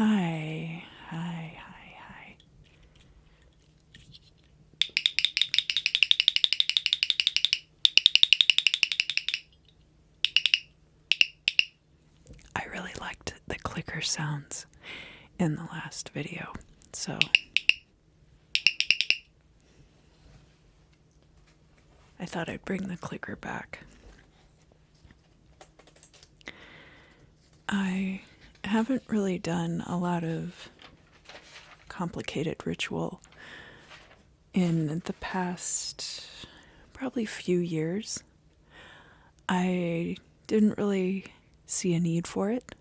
Hi, hi, hi, hi. I really liked the clicker sounds in the last video, so I thought I'd bring the clicker back. I haven't really done a lot of complicated ritual in the past probably few years. I didn't really see a need for it.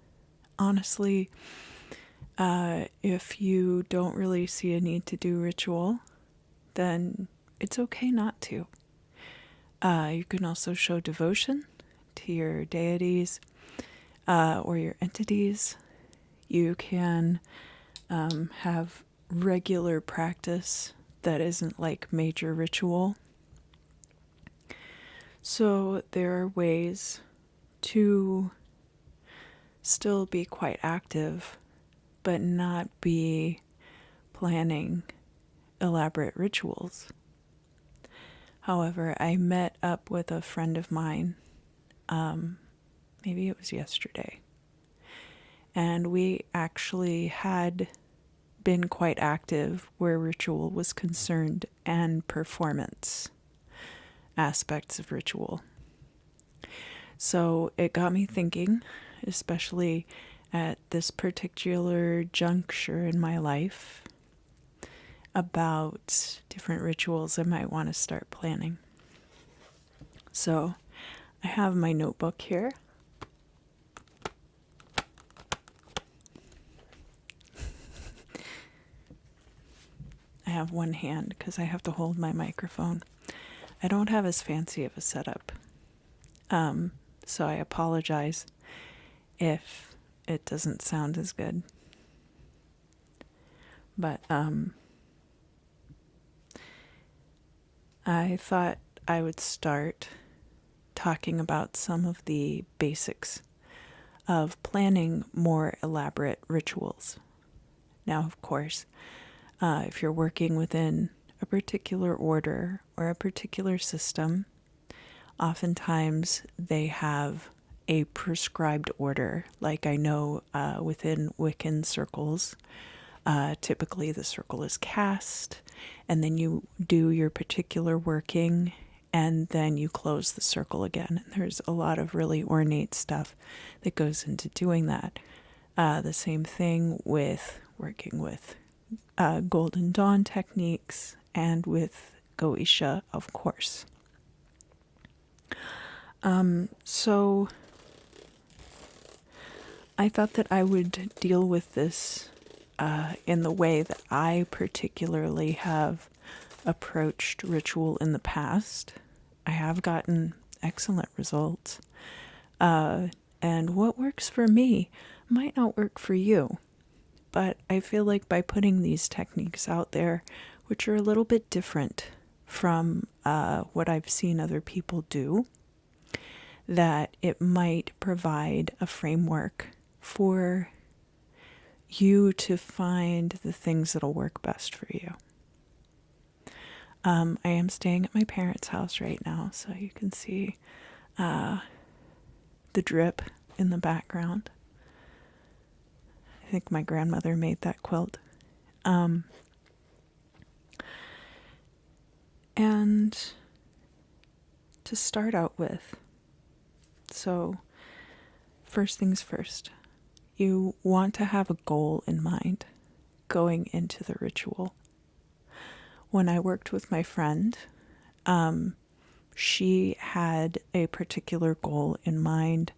Honestly, if you don't really see a need to do ritual, then it's okay not to. You can also show devotion to your deities or your entities. You can have regular practice that isn't like major ritual. So there are ways to still be quite active, but not be planning elaborate rituals. However, I met up with a friend of mine, maybe it was yesterday, and we actually had been quite active where ritual was concerned and performance aspects of ritual. So it got me thinking, especially at this particular juncture in my life, about different rituals I might want to start planning. So I have my notebook here. I have one hand because I have to hold my microphone. I don't have as fancy of a setup. So I apologize if it doesn't sound as good. But I thought I would start talking about some of the basics of planning more elaborate rituals. Now, of course, if you're working within a particular order or a particular system, oftentimes they have a prescribed order. Like I know within Wiccan circles, typically the circle is cast, and then you do your particular working, and then you close the circle again. And there's a lot of really ornate stuff that goes into doing that. The same thing with working with Golden Dawn techniques and with Goetia, of course. So I thought that I would deal with this in the way that I particularly have approached ritual in the past. I have gotten excellent results. And what works for me might not work for you. But I feel like by putting these techniques out there, which are a little bit different from what I've seen other people do, that it might provide a framework for you to find the things that'll work best for you. I am staying at my parents' house right now, so you can see the drip in the background. I think my grandmother made that quilt. And to start out with, so first things first, you want to have a goal in mind going into the ritual. When I worked with my friend, she had a particular goal in mind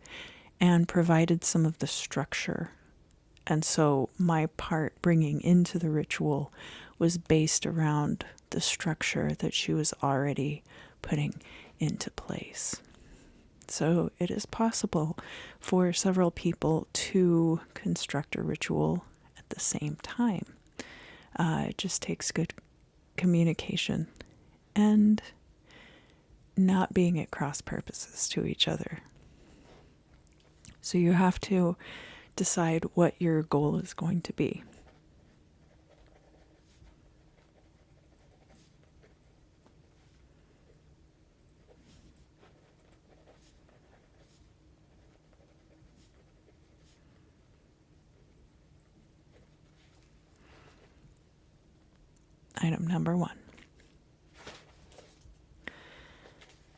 and provided some of the structure. And so my part bringing into the ritual was based around the structure that she was already putting into place. So it is possible for several people to construct a ritual at the same time. It just takes good communication and not being at cross purposes to each other. So you have to decide what your goal is going to be. Item number 1.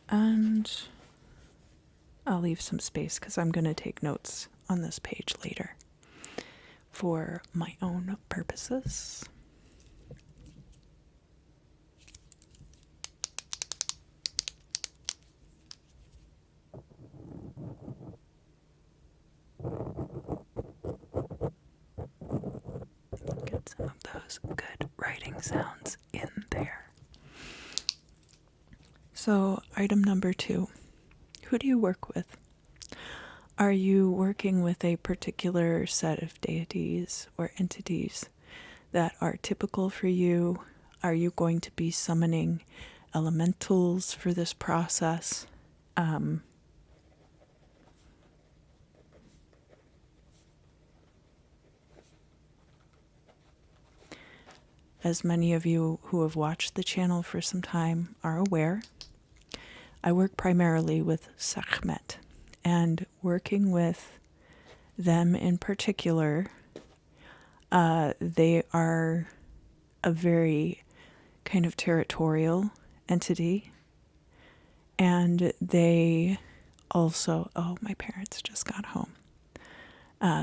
And I'll leave some space because I'm going to take notes on this page later for my own purposes. Get some of those good writing sounds in there. So, item number 2. Who do you work with? Are you working with a particular set of deities or entities that are typical for you? Are you going to be summoning elementals for this process? As many of you who have watched the channel for some time are aware, I work primarily with Sekhmet, and working with them in particular, they are a very kind of territorial entity, and they also, oh, my parents just got home.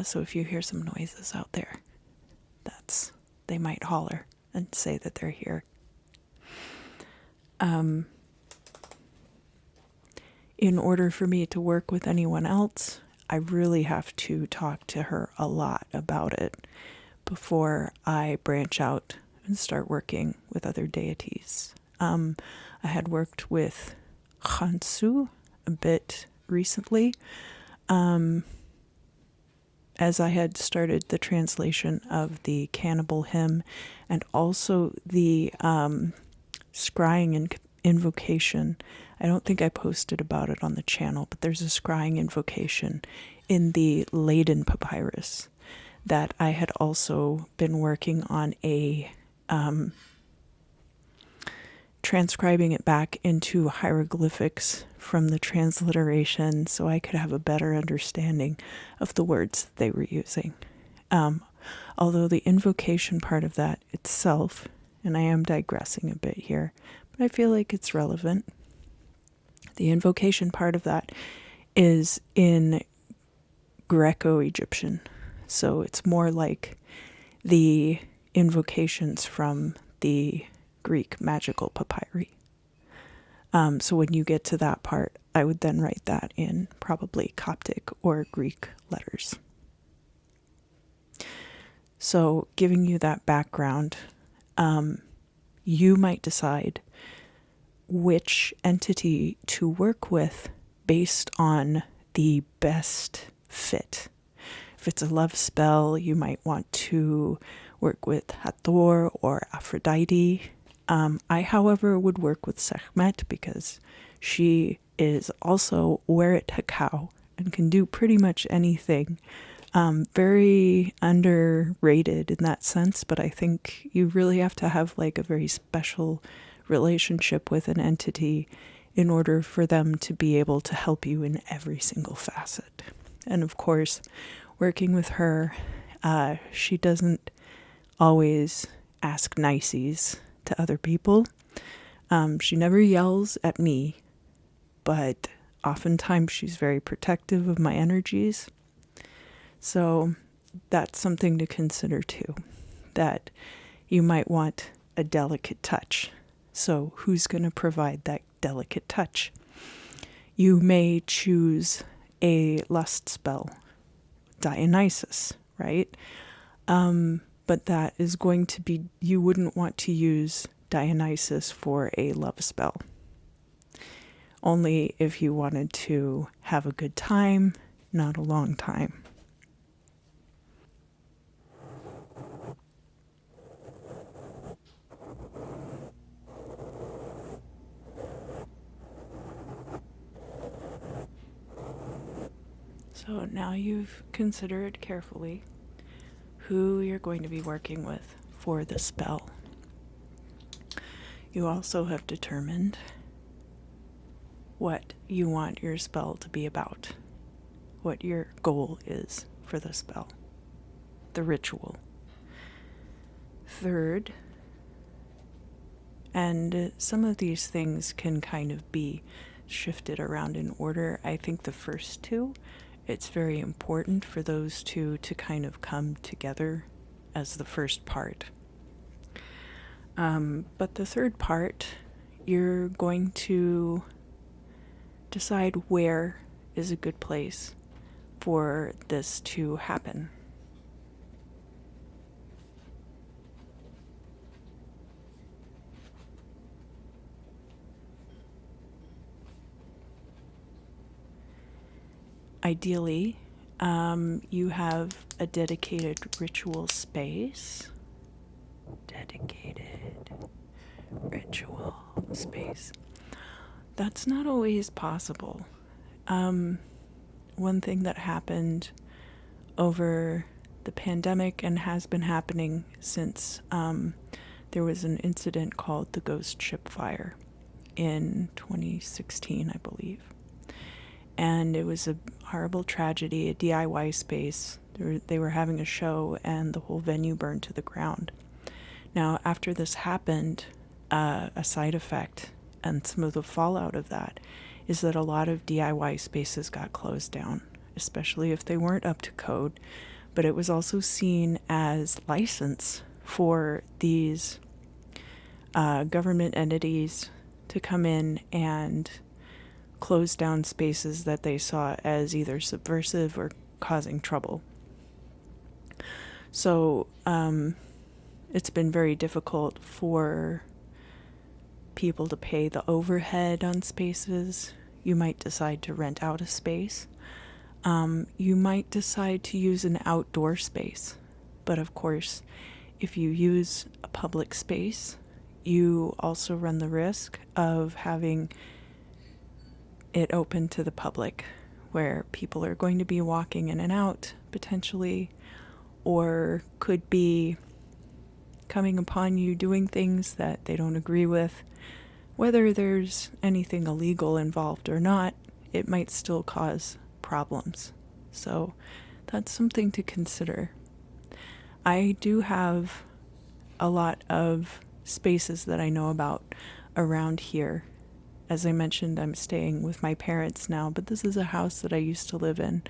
So if you hear some noises out there, they might holler and say that they're here. In order for me to work with anyone else, I really have to talk to her a lot about it before I branch out and start working with other deities. I had worked with Khansu a bit recently, as I had started the translation of the Cannibal Hymn and also the scrying invocation. I don't think I posted about it on the channel, but there's a scrying invocation in the Leiden papyrus that I had also been working on transcribing it back into hieroglyphics from the transliteration so I could have a better understanding of the words that they were using. Although the invocation part of that itself, and I am digressing a bit here, but I feel like it's relevant. The invocation part of that is in Greco-Egyptian, so it's more like the invocations from the Greek magical papyri. So when you get to that part, I would then write that in probably Coptic or Greek letters. So giving you that background, you might decide which entity to work with based on the best fit. If it's a love spell, you might want to work with Hathor or Aphrodite. I, however, would work with Sekhmet because she is also Weret Hakau and can do pretty much anything. Very underrated in that sense, but I think you really have to have like a very special relationship with an entity in order for them to be able to help you in every single facet. And of course, working with her, she doesn't always ask niceties to other people. She never yells at me, but oftentimes she's very protective of my energies. So that's something to consider too, that you might want a delicate touch. So who's going to provide that delicate touch? You may choose a lust spell, Dionysus, right? But that is going to be, you wouldn't want to use Dionysus for a love spell. Only if you wanted to have a good time, not a long time. So now you've considered carefully who you're going to be working with for the spell. You also have determined what you want your spell to be about, what your goal is for the spell, the ritual. Third, and some of these things can kind of be shifted around in order. I think the first two, it's very important for those two to kind of come together as the first part. But the third part, you're going to decide where is a good place for this to happen. Ideally, you have a dedicated ritual space. Dedicated ritual space. That's not always possible. One thing that happened over the pandemic and has been happening since there was an incident called the Ghost Ship Fire in 2016, I believe. And it was a horrible tragedy, a DIY space. They were having a show and the whole venue burned to the ground. Now, after this happened, a side effect and some of the fallout of that is that a lot of DIY spaces got closed down, especially if they weren't up to code. But it was also seen as license for these government entities to come in and close down spaces that they saw as either subversive or causing trouble. So it's been very difficult for people to pay the overhead on spaces. You might decide to rent out a space. You might decide to use an outdoor space. But of course, if you use a public space, you also run the risk of having it open to the public, where people are going to be walking in and out potentially, or could be coming upon you doing things that they don't agree with. Whether there's anything illegal involved or not, it might still cause problems. So that's something to consider. I do have a lot of spaces that I know about around here. As I mentioned, I'm staying with my parents now, but this is a house that I used to live in,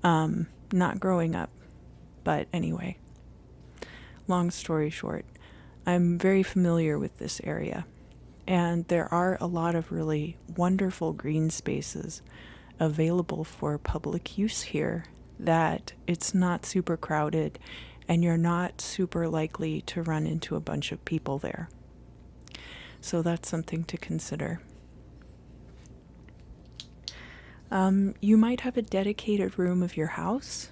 not growing up. But anyway, long story short, I'm very familiar with this area. And there are a lot of really wonderful green spaces available for public use here, that it's not super crowded and you're not super likely to run into a bunch of people there. So that's something to consider. You might have a dedicated room of your house.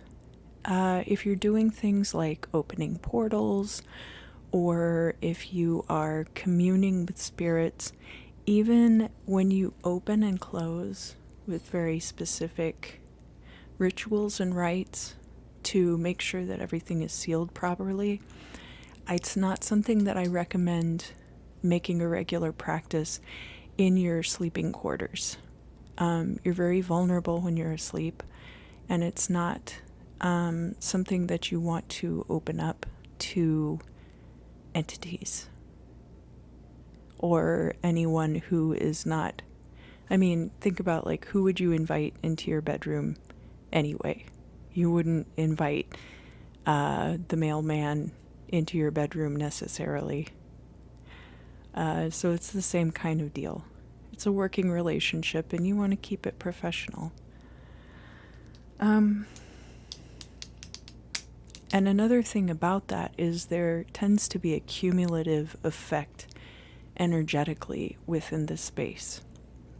If you're doing things like opening portals, or if you are communing with spirits, even when you open and close with very specific rituals and rites to make sure that everything is sealed properly, it's not something that I recommend making a regular practice in your sleeping quarters. You're very vulnerable when you're asleep, and it's not something that you want to open up to entities or anyone who is not. I mean, think about, like, who would you invite into your bedroom anyway? You wouldn't invite the mailman into your bedroom necessarily. So it's the same kind of deal. It's a working relationship and you want to keep it professional. And another thing about that is there tends to be a cumulative effect energetically within the space.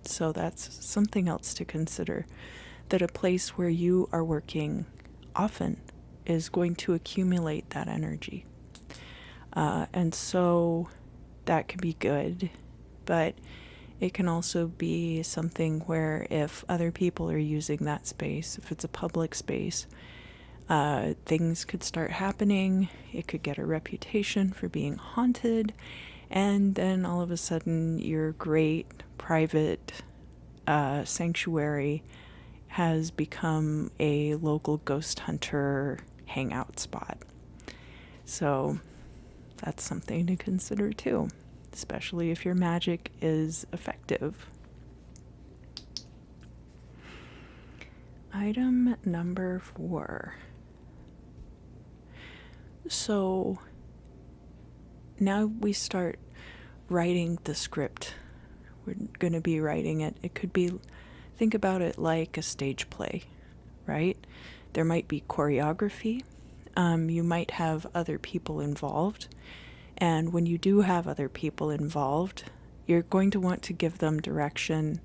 So that's something else to consider, that a place where you are working often is going to accumulate that energy. And so that can be good, but It can also be something where if other people are using that space, if it's a public space, things could start happening. It could get a reputation for being haunted, and then all of a sudden your great private sanctuary has become a local ghost hunter hangout spot. So that's something to consider too, especially if your magic is effective. Item number 4. So now we start writing the script. We're going to be writing it. It could be, think about it like a stage play, right? There might be choreography. You might have other people involved. And when you do have other people involved, you're going to want to give them direction,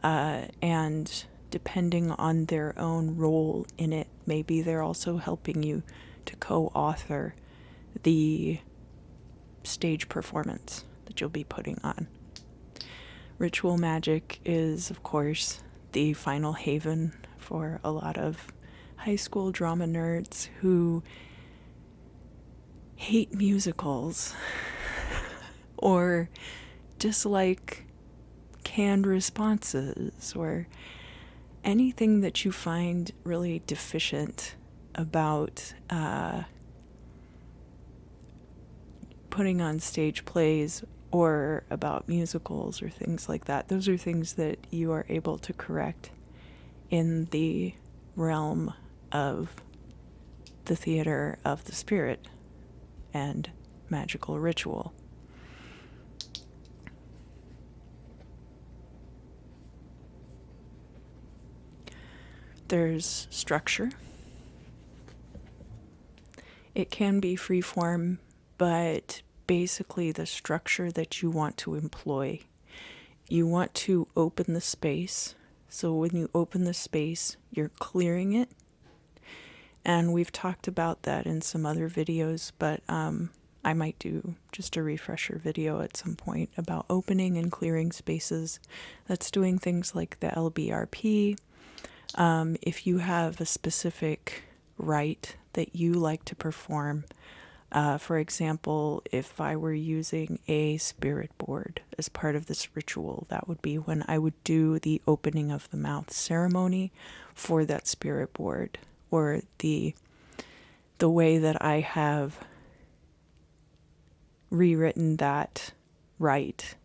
and depending on their own role in it, maybe they're also helping you to co-author the stage performance that you'll be putting on. Ritual magic is, of course, the final haven for a lot of high school drama nerds who hate musicals or dislike canned responses or anything that you find really deficient about putting on stage plays or about musicals or things like that. Those are things that you are able to correct in the realm of the theater of the spirit and magical ritual. There's structure. It can be freeform, but basically the structure that you want to employ. You want to open the space. So when you open the space, you're clearing it. And we've talked about that in some other videos, but I might do just a refresher video at some point about opening and clearing spaces. That's doing things like the LBRP. If you have a specific rite that you like to perform, for example, if I were using a spirit board as part of this ritual, that would be when I would do the opening of the mouth ceremony for that spirit board, or the way that I have rewritten that rite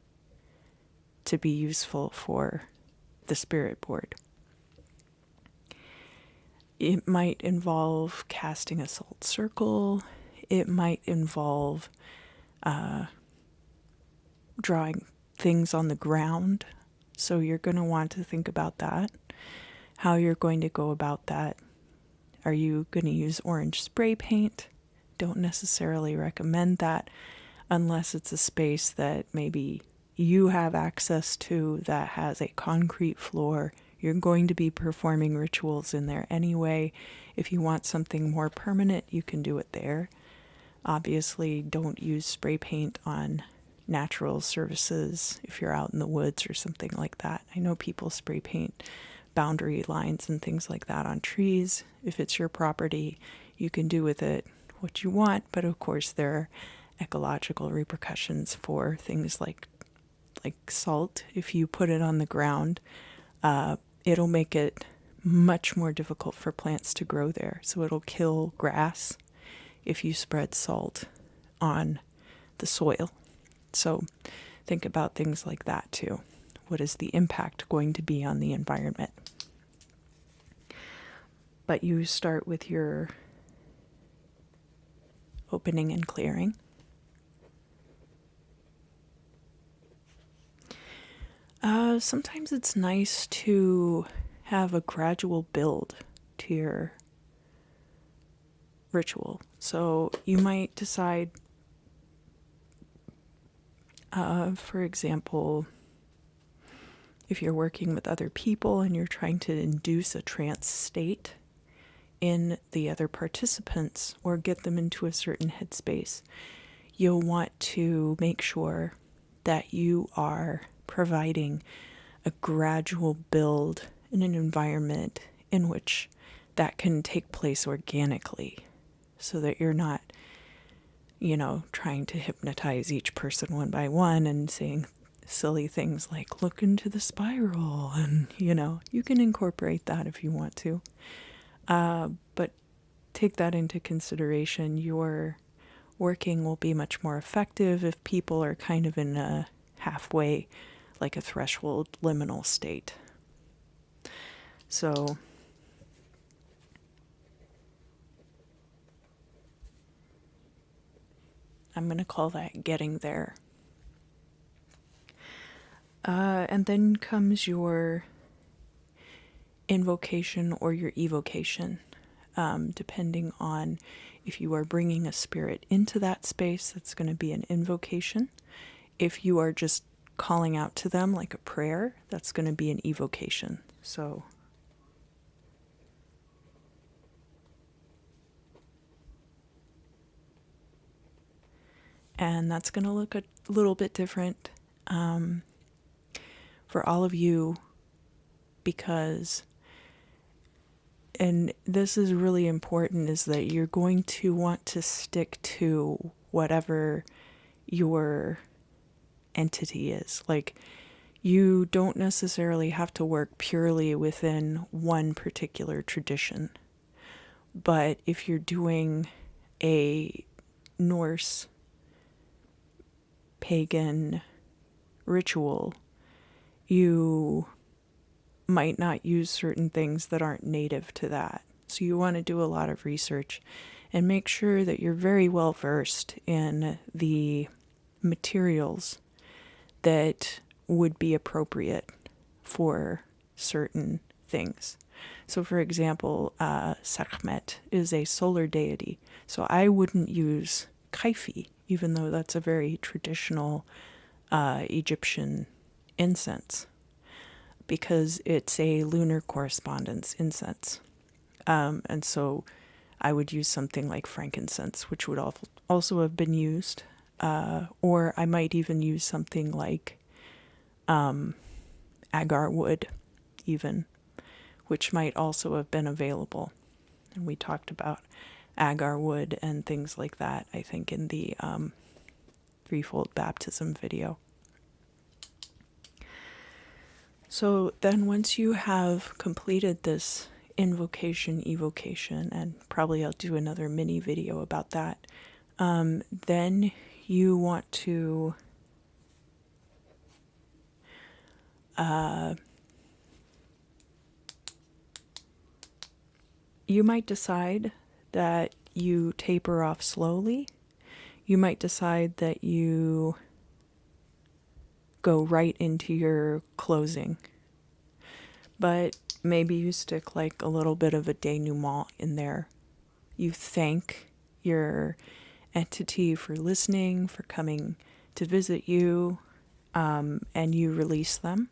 to be useful for the spirit board. It might involve casting a salt circle. It might involve drawing things on the ground. So you're going to want to think about that, how you're going to go about that. Are you going to use orange spray paint? Don't necessarily recommend that unless it's a space that maybe you have access to that has a concrete floor. You're going to be performing rituals in there anyway. If you want something more permanent, you can do it there. Obviously, don't use spray paint on natural surfaces if you're out in the woods or something like that. I know people spray paint boundary lines and things like that on trees. If it's your property, you can do with it what you want, but of course there are ecological repercussions for things like salt. If you put it on the ground, it'll make it much more difficult for plants to grow there. So it'll kill grass if you spread salt on the soil. So think about things like that too. What is the impact going to be on the environment? But you start with your opening and clearing. Sometimes it's nice to have a gradual build to your ritual. So you might decide, for example, if you're working with other people and you're trying to induce a trance state in the other participants or get them into a certain headspace, you'll want to make sure that you are providing a gradual build in an environment in which that can take place organically, so that you're not, trying to hypnotize each person one by one and saying silly things like, look into the spiral, and, you can incorporate that if you want to. But take that into consideration. Your working will be much more effective if people are kind of in a halfway, like a threshold liminal state. So I'm going to call that getting there. And then comes your invocation or your evocation, depending on if you are bringing a spirit into that space. That's going to be an invocation. If you are just calling out to them like a prayer, that's going to be an evocation. So and that's going to look a little bit different for all of you, because, and this is really important, is that you're going to want to stick to whatever your entity is. Like, you don't necessarily have to work purely within one particular tradition. But if you're doing a Norse pagan ritual, you might not use certain things that aren't native to that. So you want to do a lot of research and make sure that you're very well versed in the materials that would be appropriate for certain things. So for example, Sekhmet is a solar deity. So I wouldn't use kaifi, even though that's a very traditional Egyptian incense, because it's a lunar correspondence incense. And so I would use something like frankincense, which would also have been used. Or I might even use something like agar wood, even, which might also have been available. And we talked about agar wood and things like that, I think, in the threefold baptism video. So then once you have completed this invocation, evocation, and probably I'll do another mini video about that, then you want to you might decide that you taper off slowly. You might decide that you go right into your closing. But maybe you stick like a little bit of a denouement in there. You thank your entity for listening, for coming to visit you, and you release them.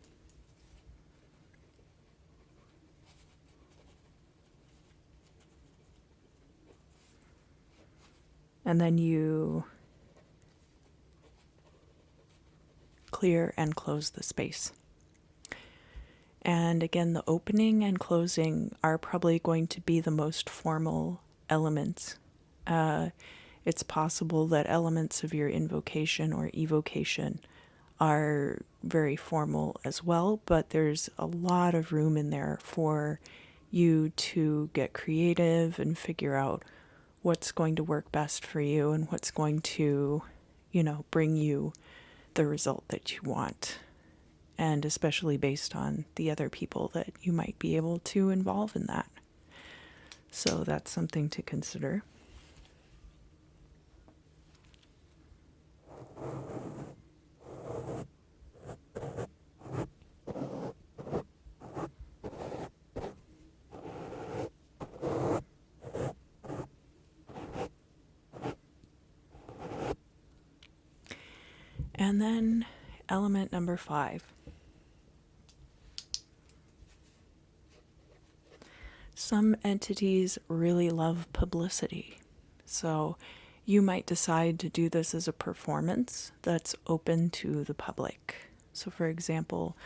And then you clear and close the space. And again, the opening and closing are probably going to be the most formal elements. It's possible that elements of your invocation or evocation are very formal as well, but there's a lot of room in there for you to get creative and figure out what's going to work best for you and what's going to, bring you the result that you want. And especially based on the other people that you might be able to involve in that. So that's something to consider. And then element number 5. Some entities really love publicity. So you might decide to do this as a performance that's open to the public. So, for example,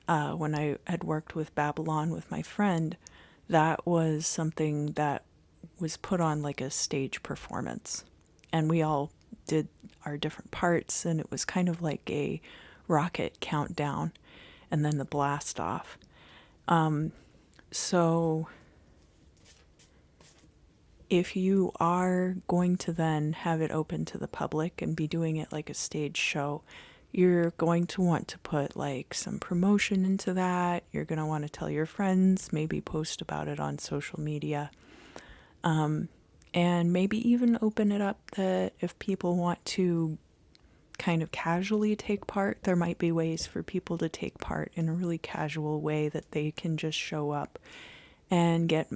when I had worked with Babylon with my friend, that was something that was put on like a stage performance. And we all did our different parts, and it was kind of like a rocket countdown and then the blast off. So if you are going to then have it open to the public and be doing it like a stage show, you're going to want to put like some promotion into that. You're going to want to tell your friends, maybe post about it on social media. And maybe even open it up that if people want to kind of casually take part, there might be ways for people to take part in a really casual way that they can just show up and get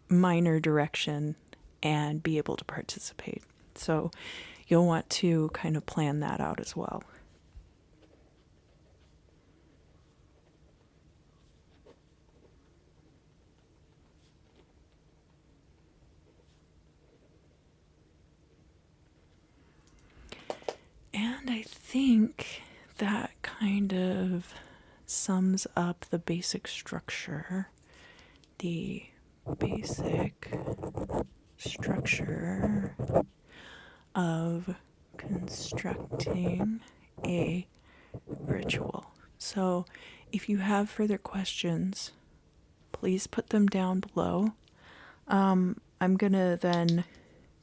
minor direction and be able to participate. So you'll want to kind of plan that out as well. And I think that kind of sums up the basic structure. The basic structure of constructing a ritual. So if you have further questions, please put them down below. I'm going to then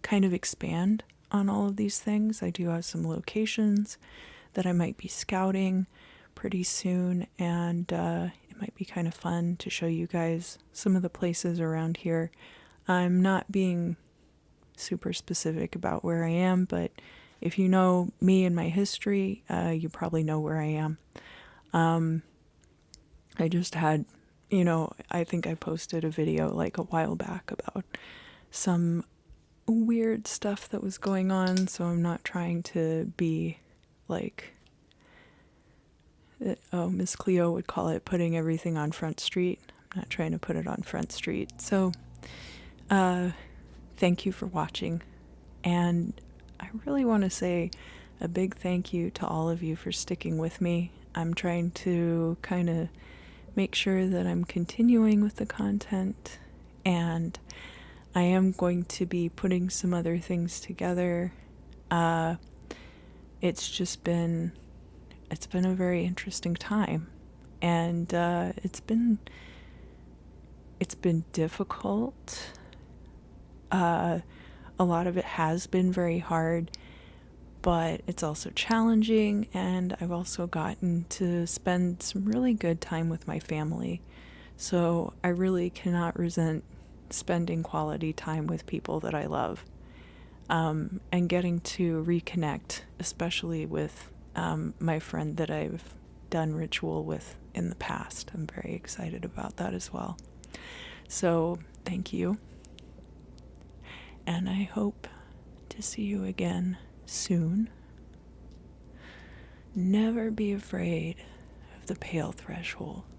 kind of expand on all of these things. I do have some locations that I might be scouting pretty soon, and it might be kind of fun to show you guys some of the places around here. I'm not being super specific about where I am, but if you know me and my history, you probably know where I am. I just had, I think I posted a video like a while back about some weird stuff that was going on, so I'm not trying to be like, Miss Cleo would call it putting everything on Front Street. I'm not trying to put it on Front Street. So, thank you for watching, and I really want to say a big thank you to all of you for sticking with me. I'm trying to kind of make sure that I'm continuing with the content, and I am going to be putting some other things together. It's been a very interesting time, and it's been difficult. A lot of it has been very hard, but it's also challenging, and I've also gotten to spend some really good time with my family. So I really cannot resent spending quality time with people that I love, and getting to reconnect, especially with my friend that I've done ritual with in the past. I'm very excited about that as well. So thank you, and I hope to see you again soon. Never be afraid of the pale threshold.